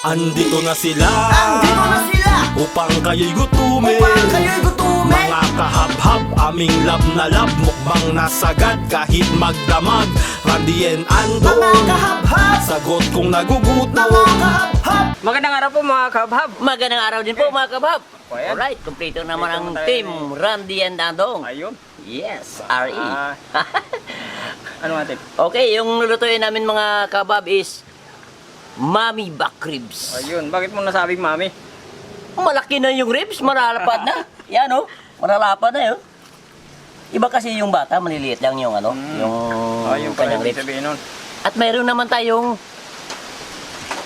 Andito na sila upang kayo'y gutumin. Mga kahab-hab, aming lab na lab, mukbang nasagad kahit magdamag. Randy and Ando, sagot kung nagugutom. Magandang araw po mga kabhab. Magandang araw din po mga kabab. Ayan. Alright, kumpleto naman ang naman tayo team ni- Randy and Andong. Ayun. Yes, RE. Ano natin? Okay, yung lulutuin namin mga kabab is Mami back ribs. Ayun. Bakit mo nasabing mami? Malaki na yung ribs, maralapad na. Yan oh, maralapad na yun. Iba kasi yung bata, maliliit lang yung ano, Yung kanyang pala ribs. sabihin nun. At mayroon naman tayong,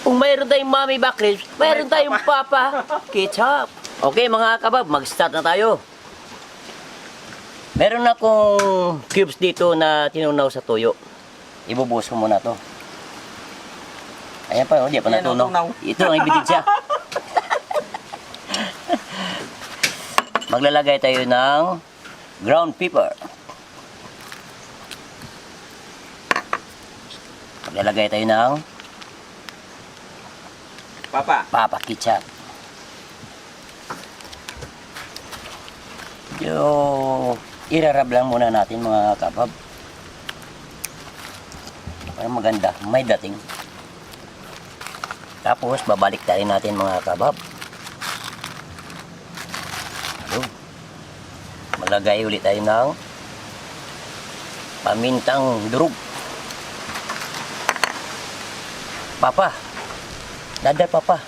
kung mayroon tayong Mami back ribs, mayroon tayong Papa ketchup. Okay mga kabab, mag-start na tayo. Meron akong cubes dito na tinunaw sa tuyo. Ibubuhos ko muna to. Ayan pa, oh, di pa Ayan, natunaw. natunaw. Ito ang ebidensya. Maglalagay tayo ng ground pepper. Maglalagay tayo ng Papa ketchup. Irarab lang muna natin mga kabab. Para maganda, may dating. Tapos babalik tayo natin mga kabab. Malagay ulit tayo ng pamintang durog. Papa, dada papa.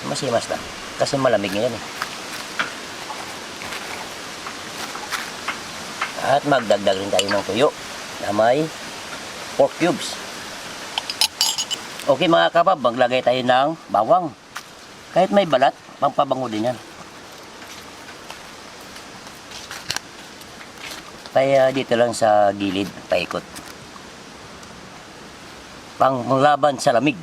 Masimas na. Kasi malamig ngayon eh. At magdagdag rin tayo ng tuyo na may pork cubes. Okay mga kabab, maglagay tayo ng bawang. Kahit may balat, pampabango din yan. Kaya dito lang sa gilid, paikot. Panglaban sa lamig.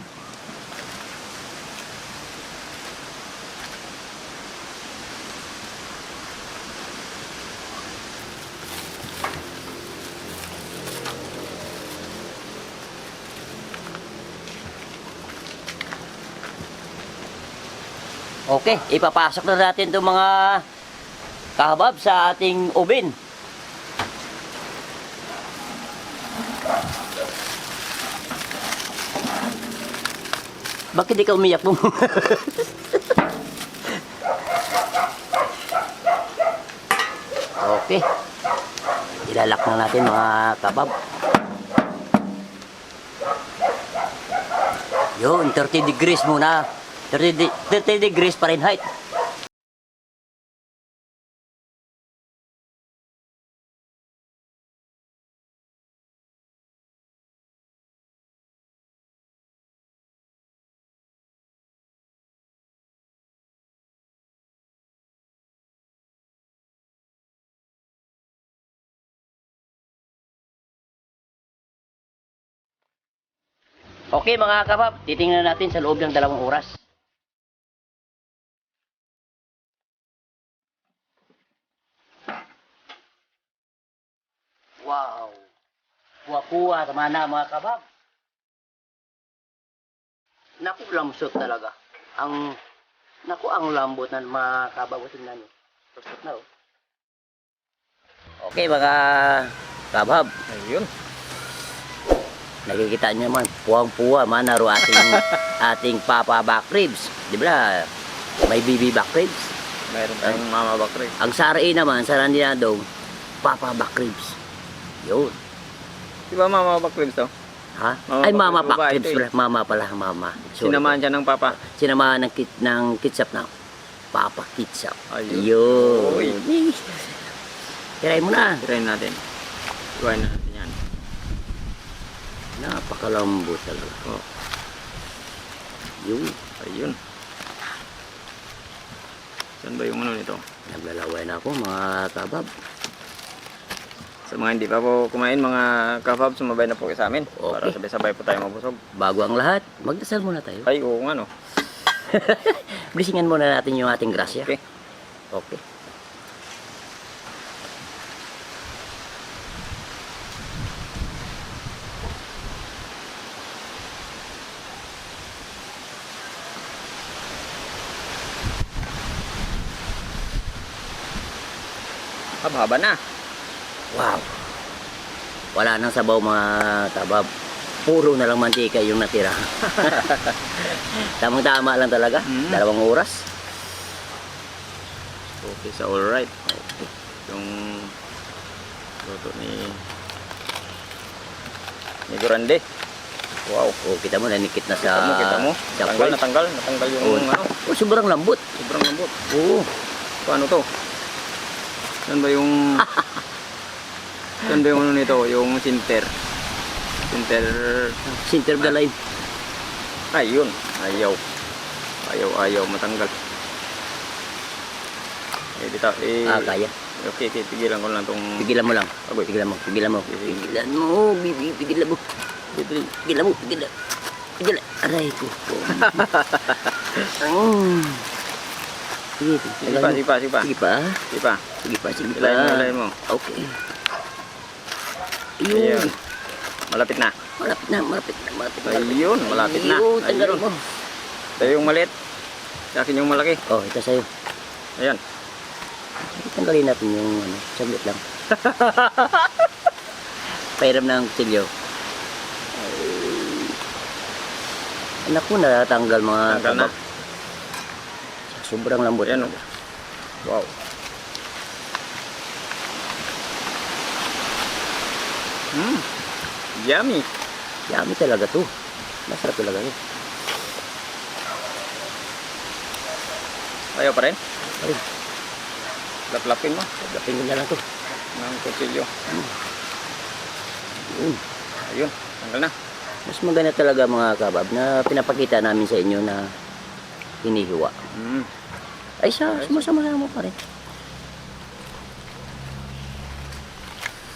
Okay, ipapasok na natin itong mga kahabab sa ating oven. Bakit di ka umiyak mo? Okay. Ilalak na natin mga kabab. Yun, 30 degrees muna. 30 degrees Fahrenheit. Okay mga kabab, titingnan natin sa loob ng 2 oras. Wow! Kuha-kuha, tama na mga kabab. Naku, lamsot talaga. Ang lambot na mga kabab. Tingnan nyo. Lamsot na oh. Okay mga kabab. Ayun. Nakikita niyo naman, puwang-puwa, manaro ating Papa back ribs. Di ba? May BB back ribs. Mayroon tayong mama back ribs. Ang sa RE naman, sa Randy Andong, Papa back ribs. Yun. Di ba mama back ribs to? Ha? Mama Ay, back Mama ribs, back babae ribs. ito eh. Mama pala, Mama. Sorry. Sinamahan siya ng papa. Sinamahan ng ketchup na. Papa ketchup. Ayun. Yun. Uy. Tirahin mo na. Tirayin natin. Iwain na natin yan. Napakalambot talaga. Oh. Yun. Ayun. Saan ba yung ano nito? Naglalaway na ako mga kabab. Sa mga hindi pa po kumain, mga kabab, sumabay na po kayo sa amin. Para Okay. sabay-sabay po tayo mabusog. Bago ang lahat, magdasal muna tayo. Ay, oo nga no. Blessingan muna natin yung ating grasya. Okay. Okay. Haba na. Wow. Wala nang sabaw mga kabab. Puro na lang mantika yung natira. Tamang-tama lang talaga. 2 oras. Okay, so alright. Okay. Yung luto ni Grande. Wow. Oh, kita mo, nanikit na sa... Kita mo? sa Natanggal yung Oh. ano. Oh, sobrang lambot. Sobrang lambot. Oo. Paano to? Saan ba yung... Saan ba yung ano nito? Yung center. Center of the line. Ayun. Ayaw matanggal. Dito. Kaya. Okay, tigilan ko lang tong... Pigilan mo lang. Agoy. Pigilan mo. Pigilan mo. Pigilan mo. Pigilan. Aray ko. Sige. Sige pa. Sige pa. Ilayin mo. Okay. Ayun. Ayun. Malapit na. Ayun, malapit na. Ayun, tanggalin Ayun. mo. Ito yung maliit. Sa akin yung malaki. Oh, ito sa'yo. Ayan. Tanggalin natin yung ano, saglit lang. Pairam ng kutsilyo. Anak ko natanggal mga Tanggal na. kabab. Sobrang lambot. Ayan. Wow. Yummy. Yummy talaga to. Masarap talaga to. Ayaw pa rin. Ay, Laplapin mo. lapin ko na lang to. Ng kutsilyo. Yun. Ayun. Tanggal na. Mas maganda talaga mga kabab na pinapakita namin sa inyo na hinihiwa. Ay sumasama-sama pa rin.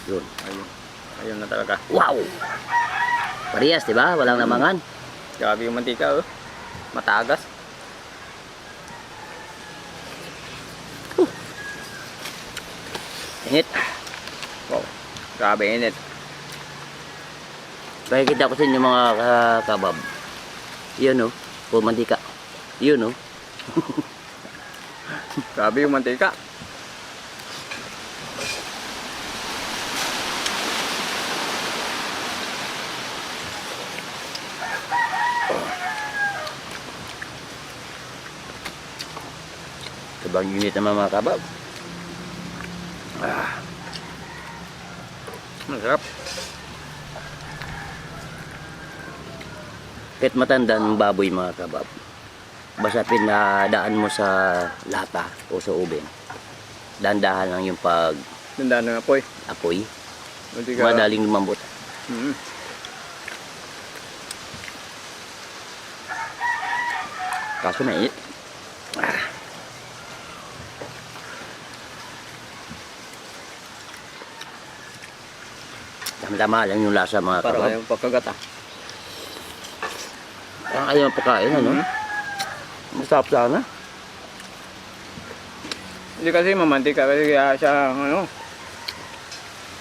Yun. Ayun na talaga. Wow! Parehas, di ba? Walang namangan. Grabe yung mantika, oh. Matagas. Init. Wow. Grabe init. Pakikita ko sa inyo mga kabab. Yun, oh. Puro mantika. Yun, oh. Grabe yung mantika. Sobrang unit naman mga kabab. Masarap. Kahit matanda ng baboy mga kabab. Basta pinadaan mo sa lata o sa oven. Dandahan lang yung Tanda ng apoy. pag-apoy. Mantika. Madaling lumambot. Kaso mainit. Tama-tama lang yung lasa mga Para kabab. kayong pagkagat, ah. Parang ayaw pagkain, ano? Masarap sana. Hindi kasi mamantika kasi kaya siya, ano,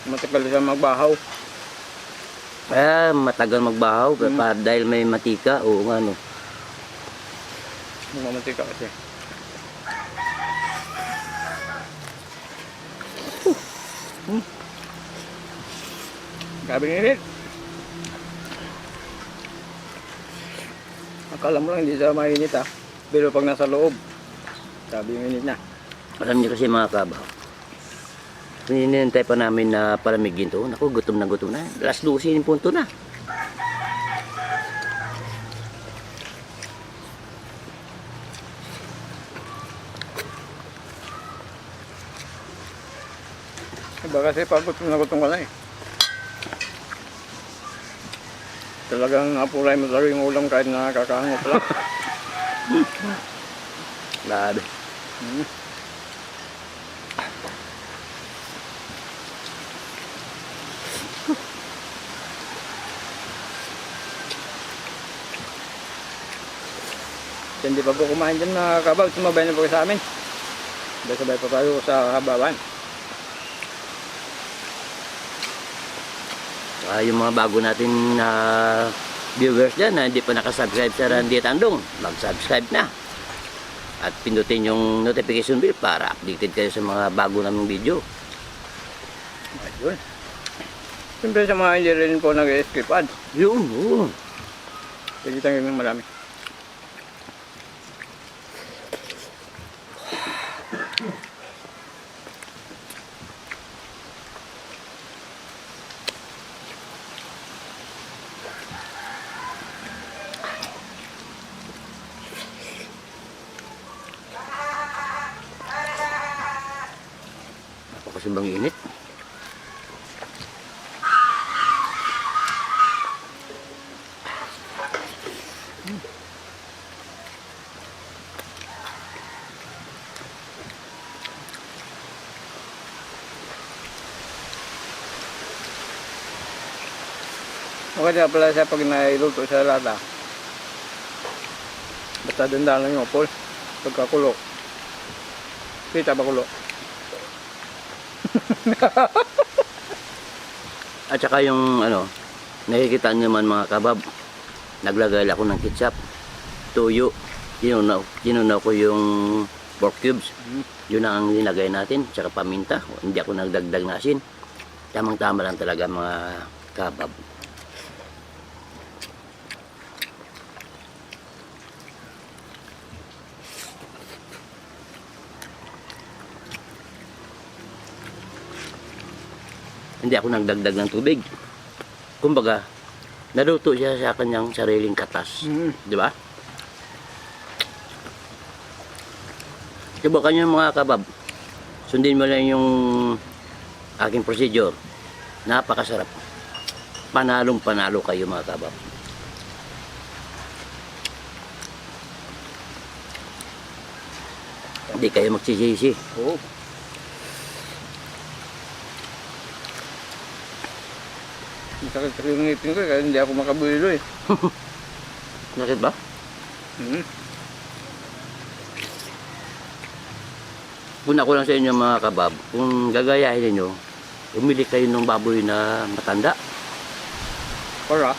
matagal siya magbahaw. Kaya matagal magbahaw dahil may matika o ano. Mamantika kasi. Grabe init. Akala mo lang hindi siya mainit, ah. Pero pag nasa loob, grabe yung init na. Alam niyo kasi mga kabaw. Hinihintay pa namin na palamigin to. Naku, gutom na gutom na. Alas 12 yung punto na. Iba kasi pag gutom na gutom ka na, eh. Talagang apulay mo talaga yung ulam kahit nakakahangot lang. Grabe. Hindi pa po kumain dyan mga kabaw, sumabay na po sa amin. Sabay pa tayo sa habawan. Yung mga bago natin na viewers dyan na hindi pa nakasubscribe sa Randy Tandong, mag-subscribe na. At pindutin yung notification bell para updated kayo sa mga bago naming video. Ayun. Siyempre sa mga hindi rin po nag-escape ad. Yun, oo. Pwede tayo ng marami. Kasi bang init. Okay na pala siya pag nailuto sa lata. Basta dandaan lang yung apol. Pagkakulo. Kita ba kulo? At saka yung ano, nakikita niyo naman mga kabab, naglagay ako ng ketchup, tuyo, kinunaw ko yung pork cubes. Yun ang nilagay natin, tsaka paminta. Hindi ako nagdagdag na asin. Tamang-tama lang talaga mga kabab. Hindi ako nagdagdag ng tubig. Kumbaga, naluto siya sa kanyang sariling katas. Di ba? Subukan nyo mga kabab. Sundin mo lang yung aking procedure. Napakasarap. Panalong panalo kayo mga kabab. Hindi kayo magsisisi. Oo. Sakit yung ngipin ko kaya hindi ako makabulo eh. Nakit ba? Una ko lang sa inyo mga kabab, kung gagayahin ninyo, umili kayo ng baboy na matanda. Para?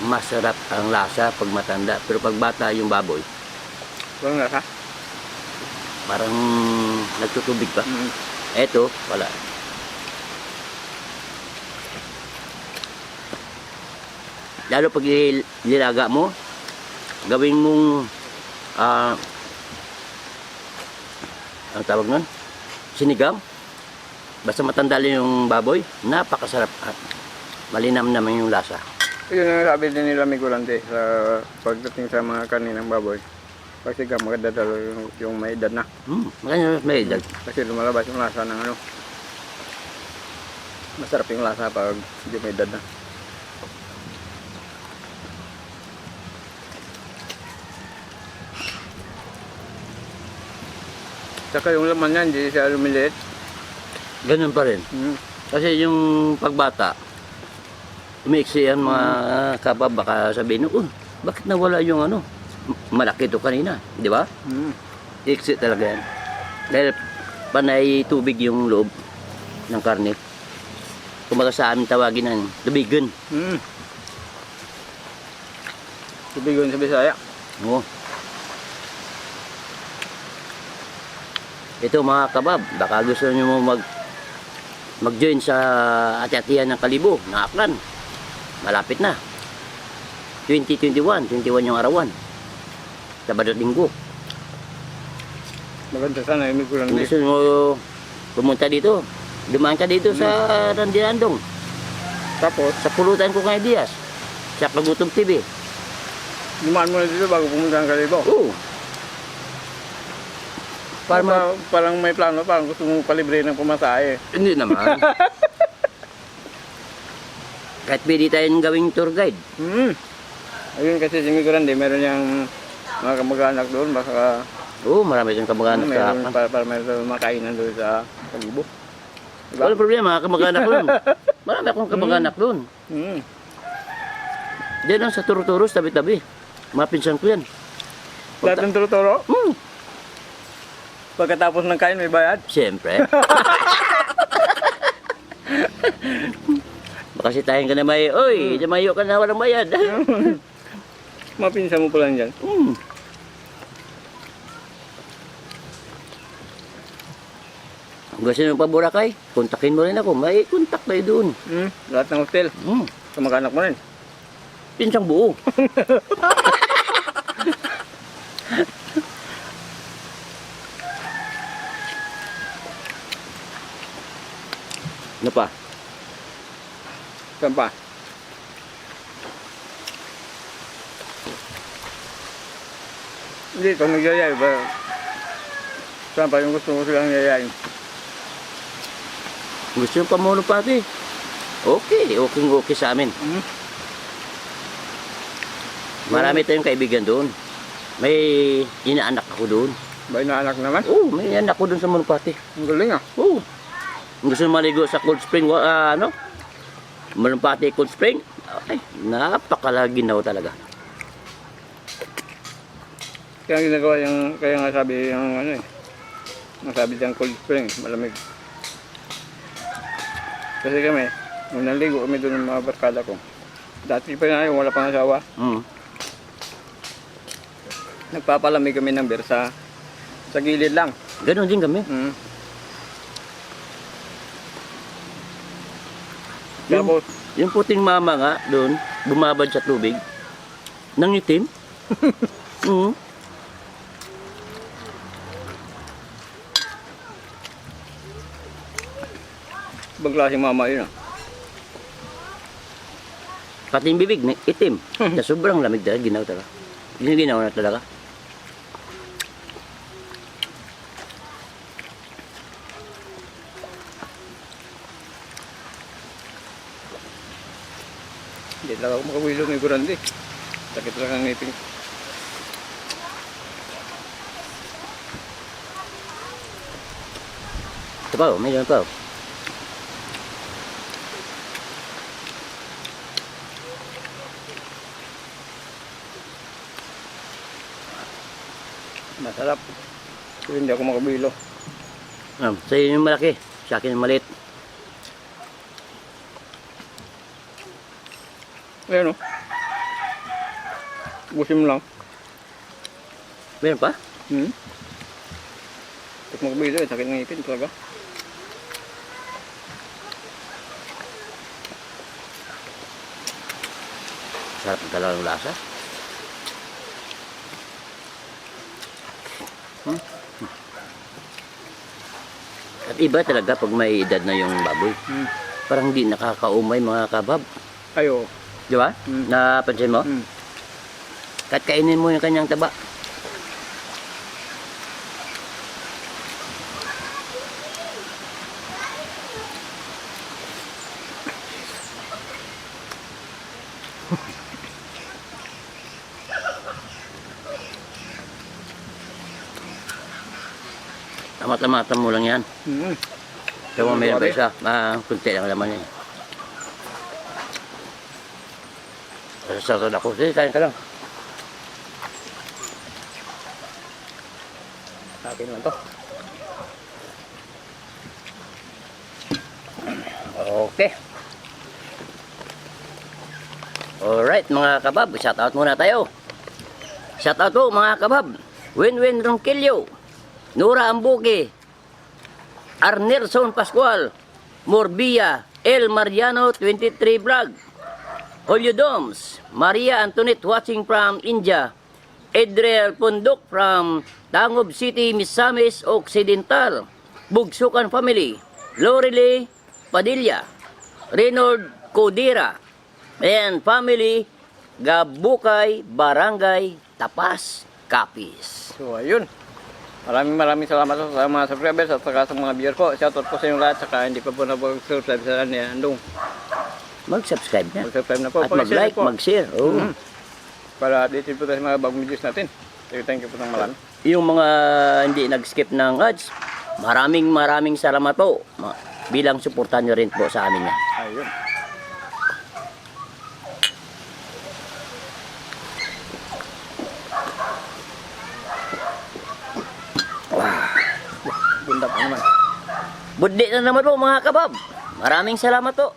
Masarap ang lasa pag matanda, pero pag bata yung baboy, Walang lasa? parang nagtutubig pa. Eto, wala. Lalo pag nilaga mo, gawin mong ang tawag nun, sinigang. Basta matanda lang yung baboy, napakasarap at malinam naman yung lasa. Yun ang sabi din nila Migurante sa pagdating sa mga kaninang baboy. Kasi maganda talaga yung may edad na. Makanya may edad. Kasi lumalabas yung lasa ng ano. Masarap yung lasa pag hindi may edad na. Saka yung laman niya, hindi siya lumiliit. Ganun pa rin. Kasi yung pagbata, umiiksi yan mga kabab, baka sabihin, bakit nawala yung ano? Malaki ito kanina, di ba? Iksi talaga yan. Dahil panay tubig yung loob ng karne. Kumbaga sa amin tawagin ng tubigan. Tubigan sa Bisaya. Oo. Ito mga kabab, baka gusto nyo mo mag-join sa ati-atihan ng Kalibo, na Aklan. Malapit na. 2021 yung arawan. Sabado at Linggo. Maganda sana yung Migurante. Kung gusto mo pumunta dito, dumaan ka dito sa Randinandong. Tapos, Sa pulutan ko kay Diaz. Sa Pagutom TV. dumaan mo na dito bago pumunta ng Kalibo. Oo. Parang may plano, parang gusto mong palibre ng pumasahe. Hindi naman. Kahit pwede tayong gawing tour guide. Ayun kasi si Migurante, meron niyang mga kamag-anak doon, baka Oo, marami kang kamag-anak sa meron Aklan. para meron makainan doon sa Kalibo. Diba? Walang problema, kamag-anak doon. Marami akong kamag-anak doon. Diyan lang sa Turuturos, tabi-tabi. Mga pinsan ko yan. Lahat ng turo-turo, pagkatapos ng kain may bayad. Siyempre. Baka sitahin ka na may, oy, jamayo ka na walang bayad. Mapinsan mo pala dyan. Gusto nyo pa Boracay? Kontakin mo rin ako. May kontak tayo doon. Lahat ng hotel. Kamag-anak mo rin. Pinsang buo. Ano pa? Saan pa? Hindi, pag nagyayay ba? Saan pa yung gusto mo silang yayain? Gusto nyo pa muna pati? Okay sa amin. Marami tayong kaibigan doon. May inaanak ako doon. Ba inaanak naman? Oo, may anak ko doon sa Monopati. Ang galing ah. Oo. Gusto nyo maligo sa Cold Spring, Monopati Cold Spring? Okay, napakalaginaw talaga. Kaya ginagawa yung, kaya nga sabi yung ano eh. Nasabi diyang cold spring, malamig. Kasi kami, nung naligo kami doon ng mga barkada ko. Dati pa na yung wala pang asawa. Nagpapalamig kami ng beer sa gilid lang. Ganon din kami. Tapos, Yung puting mama nga doon, bumabad sa tubig. Nangitim. ibang klaseng mama yun ah. Pati yung bibig, itim. Sa sobrang lamig talaga, ginaw talaga. Yun yung ginaw na talaga. Hindi lang ako makawilo ng gurandi. Sakit lang ang ngipin. Ito pa, mayroon pa. Masarap. Pero hindi ako makabilo. Sa'yo yung malaki, sa akin yung maliit. Ayan o. Busin mo lang. Meron pa? Hindi ako makabilo eh. Sakit ng ngipin talaga. Sarap ng talagang lasa. At iba talaga pag may edad na yung baboy. Parang hindi nakakaumay mga kabab. Ayo. Di ba? Napansin mo? Kahit kainin mo yung kanyang taba. Tamata-mata mo lang yan. Kaya mayroon pa isa. Kunti lang naman yan. Sasarad ako. Sige, kain ka lang. Akin lang to. Okay. Alright mga kabab, shoutout muna tayo. Shoutout po mga kabab. Winwin Ronquillo, Nora Ambuque, Arnerson Pascual, Morbia, El Mariano 23 Vlog, Julio Doms, Maria Antoinette watching from India, Edriel Pundok from Tangob City, Misamis Occidental, Bugsukan Family, Lorelei Padilla, Reynold Codira, and family, Gabukay, Barangay, Tapas, Capiz. So ayun. Maraming salamat sa mga subscribers at saka sa mga viewer ko. Shoutout po sa inyo lahat. Saka hindi pa po na-subscribe sa ni Andong. Mag-subscribe na. Mag-subscribe na po. At mag-like, mag-share. Para dito po tayo sa mga bagong videos natin. Thank you po ng marami. Yung mga hindi nag-skip ng ads, maraming salamat po. Bilang suportan nyo rin po sa amin yan. Ayun. Bunda pa naman. Buddi na naman po mga kabab. Maraming salamat po.